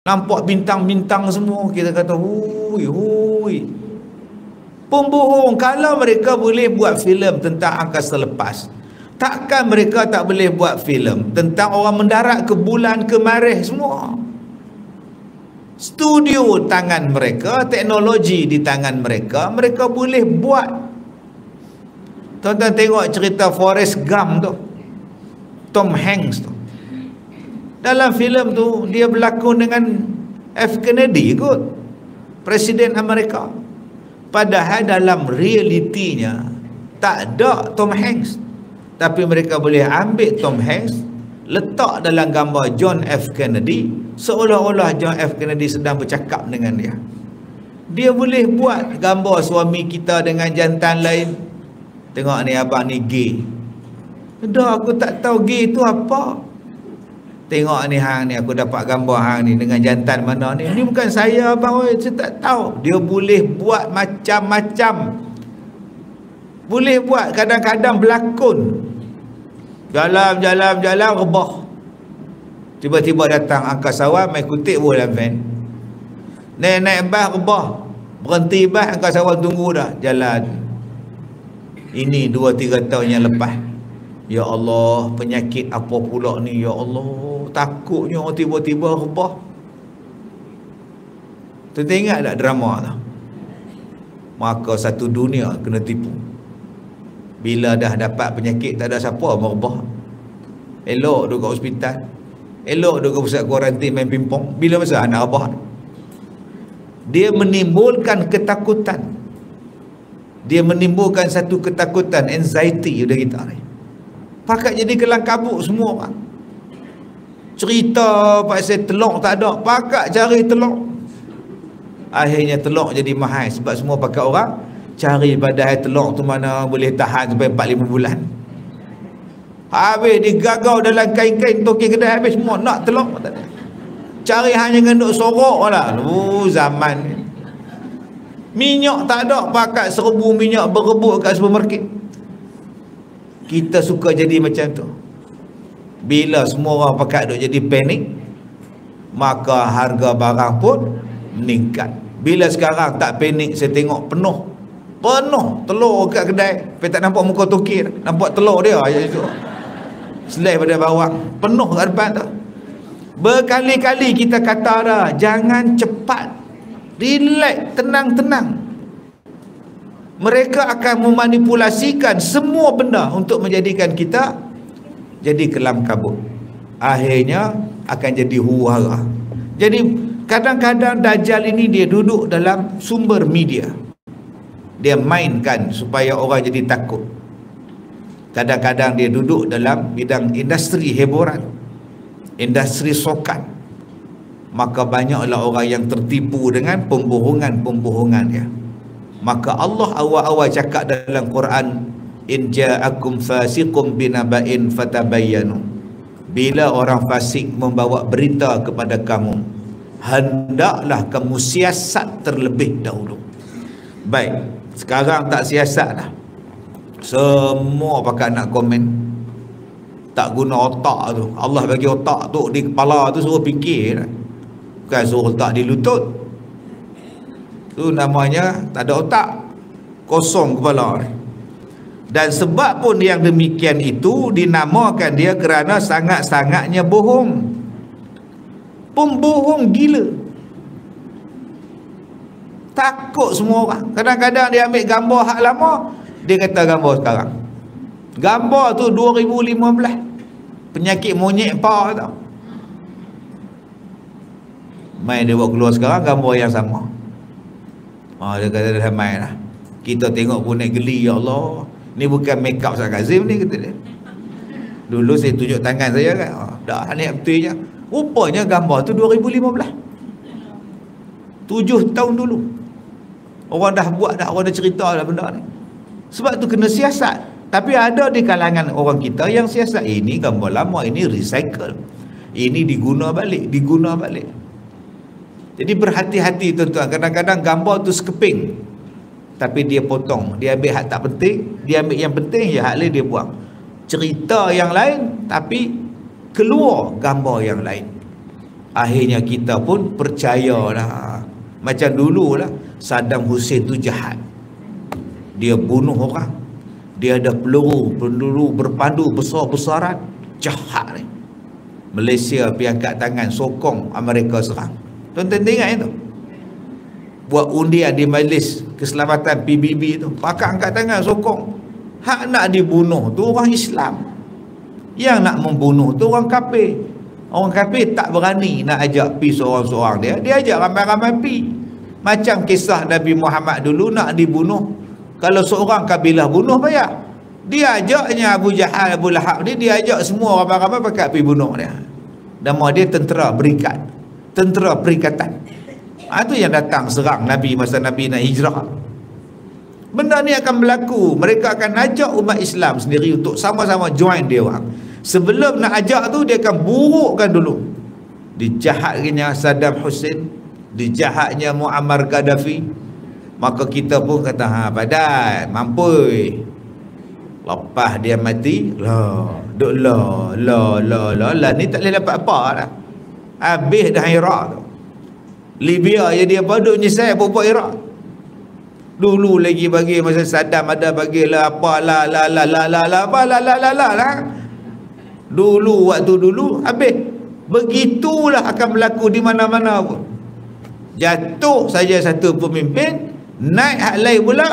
Nampak bintang-bintang semua, kita kata hui hui. Pembohong. Kalau mereka boleh buat filem tentang angkasa lepas, takkan mereka tak boleh buat filem tentang orang mendarat ke bulan, ke Marikh semua. Studio tangan mereka, teknologi di tangan mereka, mereka boleh buat. Tuan-tuan tengok cerita Forrest Gump tu, Tom Hanks tu. Dalam filem tu dia berlakon dengan F. Kennedy kot, Presiden Amerika. Padahal dalam realitinya tak ada Tom Hanks. Tapi mereka boleh ambil Tom Hanks, letak dalam gambar John F. Kennedy, seolah-olah John F. Kennedy sedang bercakap dengan dia. Dia boleh buat gambar suami kita dengan jantan lain. Tengok ni, abang ni gay. Dah aku tak tahu gay tu apa. Tengok ni hang ni, aku dapat gambar hang ni dengan jantan mana ni. Ni bukan saya abang, oi, saya tak tahu. Dia boleh buat macam-macam. Boleh buat kadang-kadang berlakon. Jalan rebah. Tiba-tiba datang angkasawan main kutip dalam van. Naik bas rebah. Berhenti bas, angkasawan tunggu dah jalan. Ini 2-3 tahun yang lepas. Ya Allah, penyakit apa pula ni, ya Allah, takutnya tiba-tiba rebah. Teringat tak drama tu? Maka satu dunia kena tipu. Bila dah dapat penyakit, tak ada siapa merebah. Elok duduk kat hospital, elok duduk kat pusat kuarantin main pingpong. Bila masa anak rebah? Dia menimbulkan ketakutan. Dia menimbulkan satu ketakutan, anxiety pada kita ni. Pakat jadi kelang kabut semua orang. Cerita pasal telur tak ada, pakat cari telur. Akhirnya telur jadi mahal sebab semua pakat orang cari, padahal telur tu mana boleh tahan sampai 4-5 bulan. Habis digagau dalam kain-kain toki kedai, habis semua nak telur tak ada. Cari hanya dengan duk sorok lah. Zaman ni minyak tak ada, pakat serbu minyak berebut kat supermarket. Kita suka jadi macam tu. Bila semua orang pakat duk jadi panik, maka harga barang pun meningkat. Bila sekarang tak panik, saya tengok penuh telur kat kedai, tapi tak nampak muka toki, nampak telur dia aja itu. Selai pada bawang, penuh kat depan tu. Berkali-kali kita kata dah, jangan cepat, relax, tenang-tenang. Mereka akan memanipulasikan semua benda untuk menjadikan kita jadi kelam kabut. Akhirnya akan jadi huru-hara. Jadi kadang-kadang Dajjal ini dia duduk dalam sumber media. Dia mainkan supaya orang jadi takut. Kadang-kadang dia duduk dalam bidang industri hiburan, industri sokan. Maka banyaklah orang yang tertipu dengan pembohongan-pembohongan dia. Maka Allah awal-awal cakap dalam Quran, in ja'akum fasiqum binaba'in fatabayyanu. Bila orang fasik membawa berita kepada kamu, hendaklah kamu siasat terlebih dahulu. Baik, sekarang tak siasat dah. Semua pakai nak komen, tak guna otak tu. Allah bagi otak tu di kepala tu, suruh fikir, bukan suruh letak di lutut. Tu namanya tak ada otak, kosong kepala ni. Dan sebab pun yang demikian itu dinamakan dia kerana sangat-sangatnya bohong. Pembohong gila. Takut semua orang. Kadang-kadang dia ambil gambar hak lama, dia kata gambar sekarang. Gambar tu 2015. Penyakit monyet apa tau. Main dia buat keluar sekarang gambar yang sama. Dia kata dah main lah. Kita tengok pun naik geli, ya Allah. Ni bukan make up Ustaz Kazim ni, kata dia. Dulu saya tunjuk tangan saya kan. Dah ni betul je. Rupanya gambar tu 2015. 7 tahun dulu. Orang dah buat dah, orang dah cerita dah benda ni. Sebab tu kena siasat. Tapi ada di kalangan orang kita yang siasat, ini gambar lama, ini recycle, ini diguna balik. Jadi berhati-hati tuan-tuan. Kadang-kadang gambar tu sekeping, tapi dia potong, dia ambil hak tak penting, dia ambil yang penting, hak lain dia buang. Cerita yang lain tapi keluar gambar yang lain. Akhirnya kita pun percayalah. Macam dululah Saddam Hussein tu jahat. Dia bunuh orang. Dia ada peluru berpandu besar-besaran. Jahat ni. Malaysia pergi angkat tangan sokong Amerika serang. Tuan-tuan ingat itu? Buat undian di Majlis Keselamatan PBB tu. Pakat angkat tangan sokong. Hak nak dibunuh tu orang Islam. Yang nak membunuh tu orang kafir. Orang kafir tak berani nak ajak pi seorang-seorang dia. Dia ajak ramai-ramai pi. Macam kisah Nabi Muhammad dulu nak dibunuh. Kalau seorang kabilah bunuh payah. Dia ajaknya Abu Jahal, Abu Lahab ni, dia ajak semua ramai-ramai pakat pi bunuh dia. Nama dia tentera berikat. Tentera perikatan. Itu yang datang serang Nabi masa Nabi nak hijrah. Benda ni akan berlaku. Mereka akan ajak umat Islam sendiri untuk sama-sama join dia orang. Sebelum nak ajak tu, dia akan burukkan dulu. Dijahatnya Saddam Hussein, dijahatnya Muammar Gaddafi. Maka kita pun kata, padan, mampu. Lepas dia mati, ni tak boleh dapat apa dah. Habis dah Iraq tu. Libya je dia duk nyesal buat Iraq. Dulu lagi bagi masa Saddam ada bagilah apa lah. Dulu waktu dulu habis. Begitulah akan berlaku di mana-mana pun. Jatuh saja satu pemimpin, naik hak lain pula,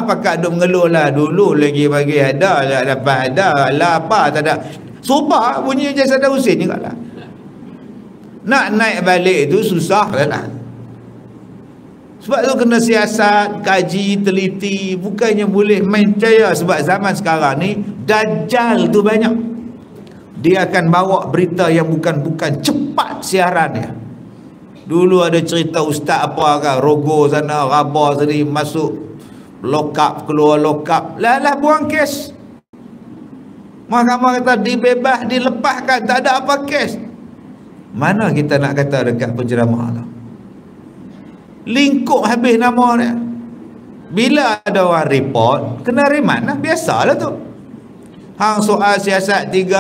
pakat duk mengeluh lah. Dulu lagi bagi ada, tak dapat ada lah, apa tak ada. Subah bunyi je Saddam Hussein juga lah. Nak naik balik tu susah lah. Sebab tu kena siasat, kaji, teliti. Bukannya boleh main percaya. Sebab zaman sekarang ni Dajjal tu banyak. Dia akan bawa berita yang bukan-bukan. Cepat siaran dia. Dulu ada cerita ustaz apa kan, rogo sana, rabah sini, masuk lokap, keluar lokap. Lah buang kes. Mahkamah kata dibebas, dilepaskan, tak ada apa kes. Mana kita nak kata dekat penceramah tu? Lingkup habis nama dia. Bila ada orang report, kena reman lah. Biasalah tu. Hang soal siasat 3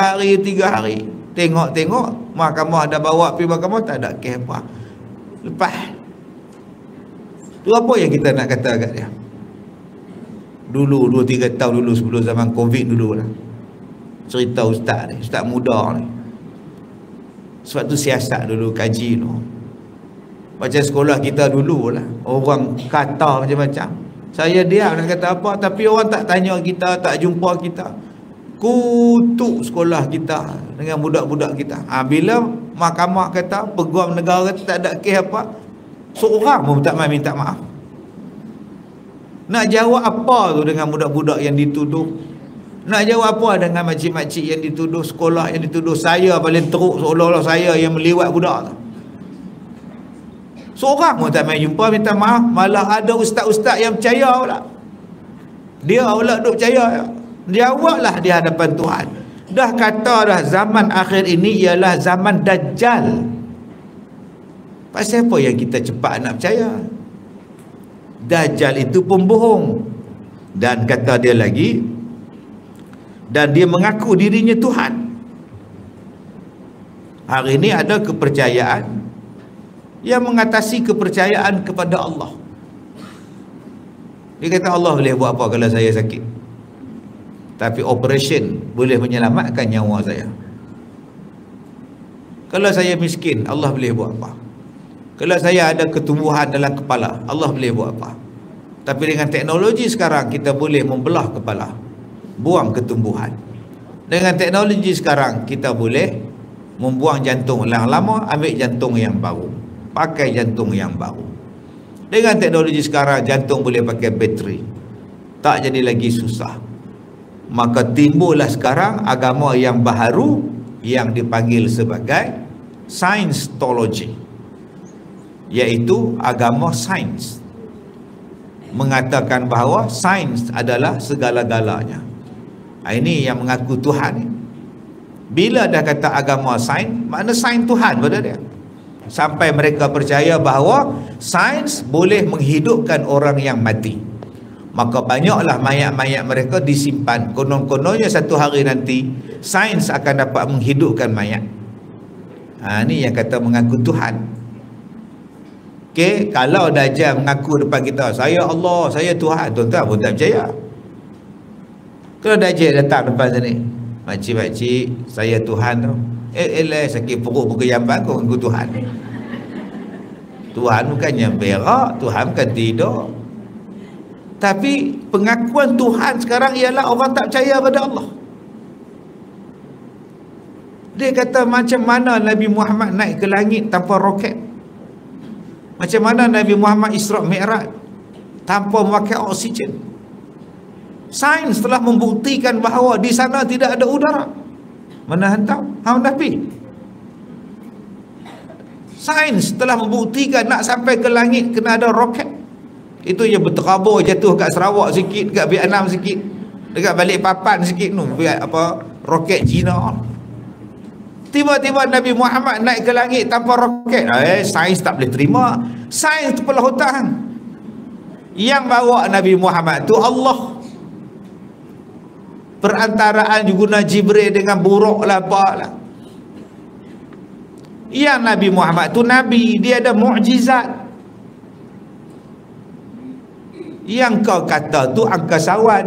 hari. Tengok-tengok, mahkamah dah bawa pergi mahkamah, tak ada kes apa. Lepas. Tu apa yang kita nak kata kat dia? Dulu, 2-3 tahun dulu, sebelum zaman Covid dulu lah. Cerita ustaz ni, ustaz muda ni. Sebab tu siasat dulu, kaji tu. Macam sekolah kita dulu lah. Orang kata macam-macam. Saya diam nak kata apa. Tapi orang tak tanya kita, tak jumpa kita. Kutuk sekolah kita dengan budak-budak kita. Bila mahkamah kata, peguam negara kata tak ada kes apa, seorang pun tak main minta maaf. Nak jawab apa tu dengan budak-budak yang dituduh? Nak jawab apa dengan makcik-makcik yang dituduh, sekolah yang dituduh saya paling teruk, seolah-olah saya yang meliwat budak tu? Seorang pun tak main jumpa minta maaf. Malah ada ustaz-ustaz yang percaya pula. Dia pula duk percaya. Jawablah di hadapan Tuhan. Dah kata dah zaman akhir ini ialah zaman Dajjal. Pasal apa yang kita cepat nak percaya? Dajjal itu pembohong. Dan kata dia lagi, dan dia mengaku dirinya Tuhan. Hari ini ada kepercayaan yang mengatasi kepercayaan kepada Allah. Dia kata Allah boleh buat apa kalau saya sakit, tapi operation boleh menyelamatkan nyawa saya. Kalau saya miskin, Allah boleh buat apa? Kalau saya ada ketumbuhan dalam kepala, Allah boleh buat apa? Tapi dengan teknologi sekarang, kita boleh membelah kepala, buang ketumbuhan. Dengan teknologi sekarang, kita boleh membuang jantung yang lama, ambil jantung yang baru, pakai jantung yang baru. Dengan teknologi sekarang, jantung boleh pakai bateri, tak jadi lagi susah. Maka timbullah sekarang agama yang baharu yang dipanggil sebagai Scientology, iaitu agama sains. Mengatakan bahawa sains adalah segala-galanya. Ini yang mengaku Tuhan. Bila dah kata agama sains, makna sains Tuhan pada dia. Sampai mereka percaya bahawa sains boleh menghidupkan orang yang mati. Maka banyaklah mayat-mayat mereka disimpan. Konon-kononnya satu hari nanti sains akan dapat menghidupkan mayat. Ni yang kata mengaku Tuhan. Okey, kalau Dajjal mengaku depan kita, saya Allah, saya Tuhan, tuan-tuan pun tak percaya. Kalau Dajjal datang depan sini, makcik-makcik, saya Tuhan tu. Sakit perut bukan jamban kau mengaku Tuhan. Tuhan bukannya berak, Tuhan bukan tidur. Tapi pengakuan Tuhan sekarang ialah orang tak percaya pada Allah. Dia kata macam mana Nabi Muhammad naik ke langit tanpa roket, macam mana Nabi Muhammad Isra' Mi'raj tanpa memakai oksigen. Sains telah membuktikan bahawa di sana tidak ada udara. Mana hantar? Hang Nabi. Sains telah membuktikan nak sampai ke langit kena ada roket. Itu je berterabur jatuh kat Sarawak sikit, kat Vietnam sikit, dekat Balikpapan sikit tu, roket Cina. Tiba-tiba Nabi Muhammad naik ke langit tanpa roket. Sains tak boleh terima. Sains tu kepala hutang. Yang bawa Nabi Muhammad tu Allah. Perantaraan guna Jibril dengan buruk lah, apalah. Yang Nabi Muhammad tu Nabi, dia ada mukjizat. Yang kau kata tu angkasawan,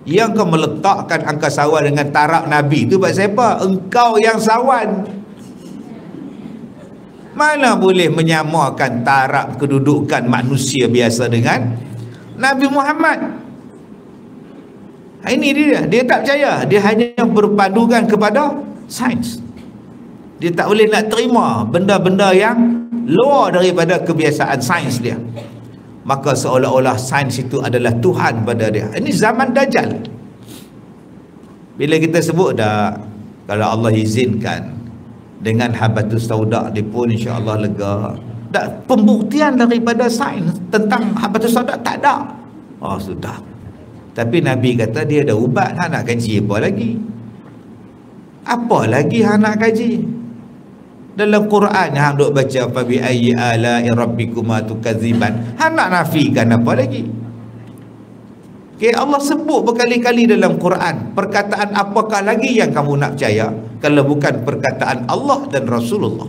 yang kau meletakkan angkasawan dengan tarak Nabi tu buat siapa? Engkau yang sawan. Mana boleh menyamakan tarak kedudukan manusia biasa dengan Nabi Muhammad? Ini dia tak percaya. Dia hanya berpadukan kepada sains. Dia tak boleh nak terima benda-benda yang luar daripada kebiasaan sains dia. Maka seolah-olah sains itu adalah Tuhan pada dia. Ini zaman Dajjal. Bila kita sebut dah, kalau Allah izinkan dengan habatus sauda, dia pun insya-Allah lega. Tak, pembuktian daripada sains tentang habatus sauda tak ada. Sudah. Tapi Nabi kata dia ada ubat. Hang nak kaji apa lagi? Apa lagi hang nak kaji? Dalam Quran hang duk baca fa bi ayyi ala'i rabbikuma tukadziban. Hang nak nafikan apa lagi? Okay, Allah sebut berkali-kali dalam Quran. Perkataan apakah lagi yang kamu nak percaya kalau bukan perkataan Allah dan Rasulullah?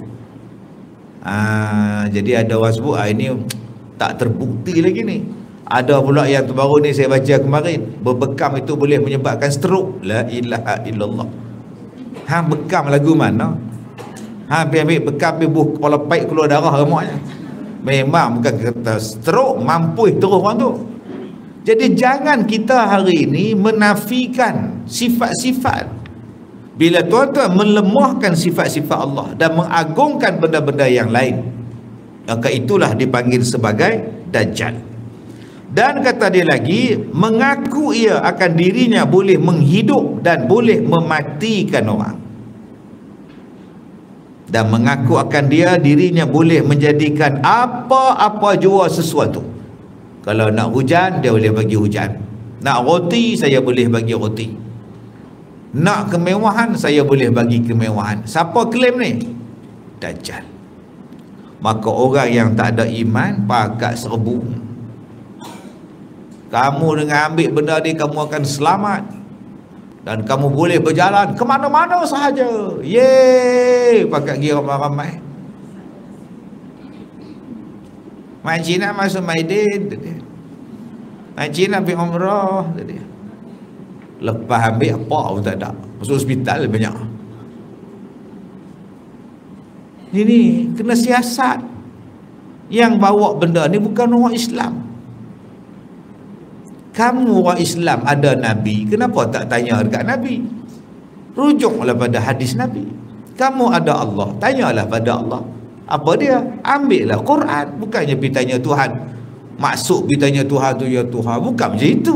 Jadi ada orang sebut ini tak terbukti lagi ni. Ada pula yang terbaru ni saya baca kemarin, berbekam itu boleh menyebabkan stroke. La ilaha illallah. Hang bekam lagu mana? Hang ambil bekam buh kepala paik keluar darah remuknya. Memang bukan kata stroke, mampu terus orang tu. Jadi jangan kita hari ini menafikan sifat-sifat. Bila tuan-tuan melemahkan sifat-sifat Allah dan mengagungkan benda-benda yang lain, maka itulah dipanggil sebagai Dajjal. Dan kata dia lagi, mengaku ia akan dirinya boleh menghidup dan boleh mematikan orang. Dan mengaku akan dirinya boleh menjadikan apa-apa jua sesuatu. Kalau nak hujan, dia boleh bagi hujan. Nak roti, saya boleh bagi roti. Nak kemewahan, saya boleh bagi kemewahan. Siapa klaim ni? Dajjal. Maka orang yang tak ada iman pakat serbu. Kamu dengan ambil benda ni, kamu akan selamat. Dan kamu boleh berjalan ke mana-mana sahaja. Yeay, pakat pergi ramai-ramai. Makcik nak masuk Maidin, makcik nak pergi umrah. Lepas ambil apa pun tak ada. Masuk hospital banyak. Ini kena siasat. Yang bawa benda ni bukan orang Islam. Kamu orang Islam ada Nabi, kenapa tak tanya dekat Nabi? Rujuklah pada hadis Nabi. Kamu ada Allah, tanyalah pada Allah. Apa dia? Ambillah Quran. Bukannya pergi tanya Tuhan. Maksud pergi tanya Tuhan tu, ya Tuhan. Bukan macam itu.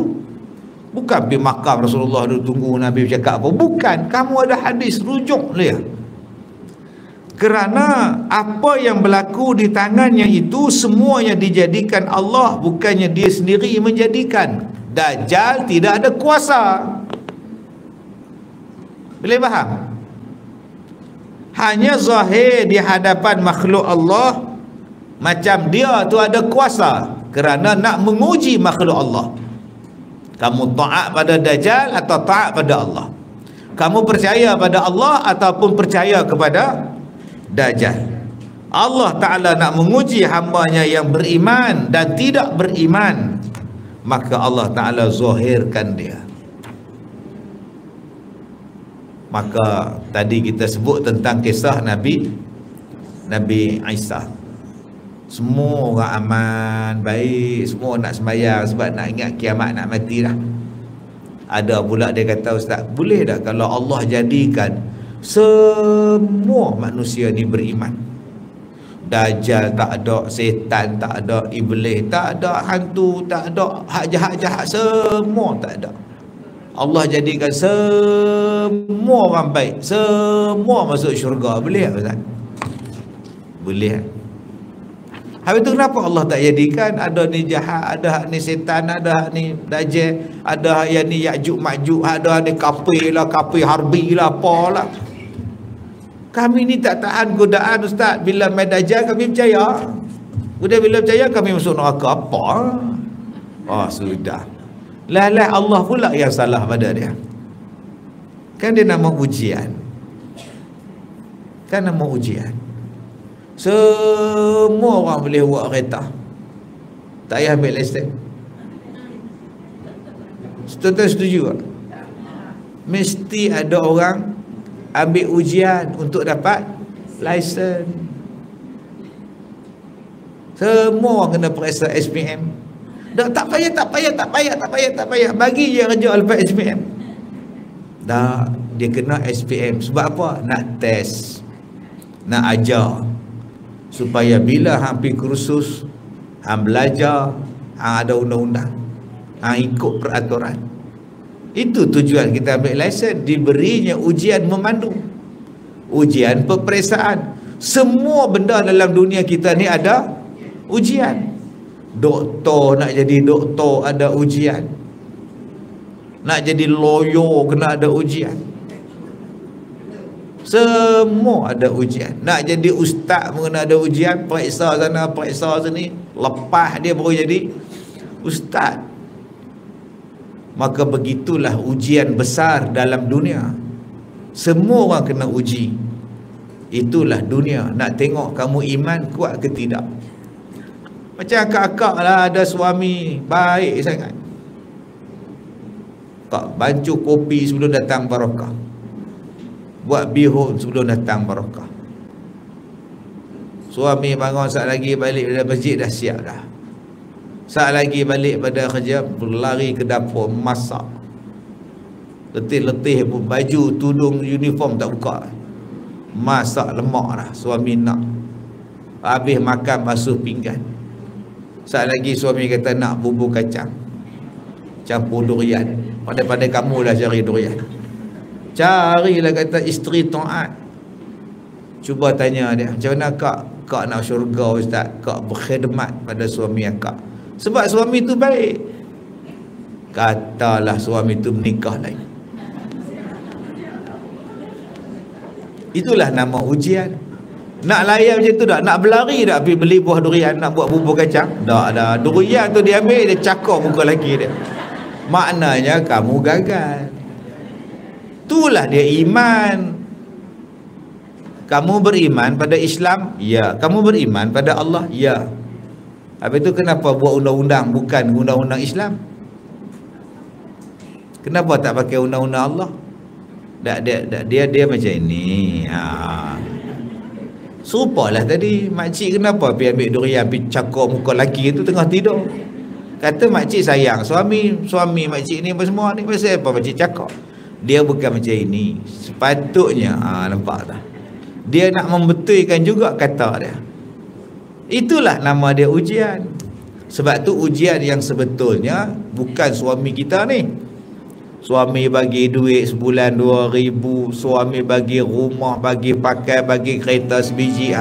Bukan pergi makam Rasulullah dulu tunggu Nabi bercakap apa. Bukan. Kamu ada hadis, rujuk dia. Kerana apa yang berlaku di tangannya itu semuanya dijadikan Allah, bukannya dia sendiri menjadikan. Dajjal tidak ada kuasa. Boleh faham? Hanya zahir di hadapan makhluk Allah macam dia tu ada kuasa kerana nak menguji makhluk Allah. Kamu taat pada Dajjal atau taat pada Allah? Kamu percaya pada Allah ataupun percaya kepada Dajjal. Allah Ta'ala nak menguji hambanya yang beriman dan tidak beriman, maka Allah Ta'ala zahirkan dia. Maka tadi kita sebut tentang kisah Nabi Isa. Semua orang aman, baik, semua nak sembahyang sebab nak ingat kiamat nak mati dah. Ada pula dia kata, Ustaz, boleh tak kalau Allah jadikan semua manusia ni beriman? Dajjal tak ada, setan tak ada, iblis tak ada, hantu tak ada, hak jahat-jahat semua tak ada. Allah jadikan semua orang baik, semua masuk syurga. Boleh tak Ustaz? Boleh. Habis tu kenapa Allah tak jadikan ada ni jahat, ada hak ni setan, ada hak ni dajjal, ada hak yang ni Ya'juj Ma'juj, ada ni kafir lah, kafir harbi lah, apalah. Kami ni tak tahan godaan Ustaz. Bila main dajjal kami percaya. Udah bila percaya kami masuk neraka. Apa? Oh sudah. Lah Allah pula yang salah pada dia. Kan dia nama ujian. Kan nama ujian. Semua orang boleh buat kereta. Tak payah ambil lesen. Tuan-tuan setuju tak? Mesti ada orang ambil ujian untuk dapat lesen. Semua orang kena periksa SPM. Dah tak payah. Bagi je kerja lepas SPM. Dah dia kena SPM. Sebab apa? Nak test, nak ajar, supaya bila hang pergi kursus, hang belajar, hang ada undang-undang, hang ikut peraturan. Itu tujuan kita ambil lesen. Diberinya ujian memandu, ujian peperiksaan. Semua benda dalam dunia kita ni ada ujian. Doktor, nak jadi doktor ada ujian. Nak jadi lawyer kena ada ujian. Semua ada ujian. Nak jadi ustaz pun kena ada ujian. Periksa sana, periksa sini. Lepas dia baru jadi ustaz. Maka begitulah ujian besar dalam dunia. Semua orang kena uji. Itulah dunia. Nak tengok kamu iman kuat ke tidak. Macam akak-akak lah, ada suami baik sangat. Kak bancu kopi sebelum datang barakah. Buat bihun sebelum datang barakah. Suami bangun saat lagi balik dari masjid dah siap dah. Saat lagi balik pada kerja, berlari ke dapur masak. Letih-letih pun baju, tudung, uniform tak buka. Masak lemak dah, suami nak. Habis makan basuh pinggan. Saat lagi suami kata nak bubur kacang campur durian. Pada-pada kamu lah cari durian. Carilah kata isteri taat. Cuba tanya dia, macam mana kak nak syurga Ustaz? Kak berkhidmat pada suami akak. Sebab suami tu baik. Katalah suami tu menikah lagi. Itulah nama ujian. Nak layan macam tu tak? Nak berlari tak pergi beli buah durian, nak buat bubur kacang? Tak ada. Durian tu dia ambil, dia cakap muka lelaki dia. Maknanya kamu gagal. Itulah dia iman. Kamu beriman pada Islam? Ya. Kamu beriman pada Allah? Ya. Habis itu kenapa buat undang-undang bukan undang-undang Islam? Kenapa tak pakai undang-undang Allah? Dia macam ini. Serupalah tadi makcik kenapa pergi ambil durian, pergi cakap muka lelaki tu tengah tidur. Kata makcik sayang suami makcik ni apa semua ni, pasal apa makcik cakap? Dia bukan macam ini. Sepatutnya nampak tak? Dia nak membetulkan juga kata dia. Itulah nama dia ujian. Sebab tu ujian yang sebetulnya bukan suami kita ni. Suami bagi duit sebulan 2,000, suami bagi rumah, bagi pakai, bagi kereta sebiji.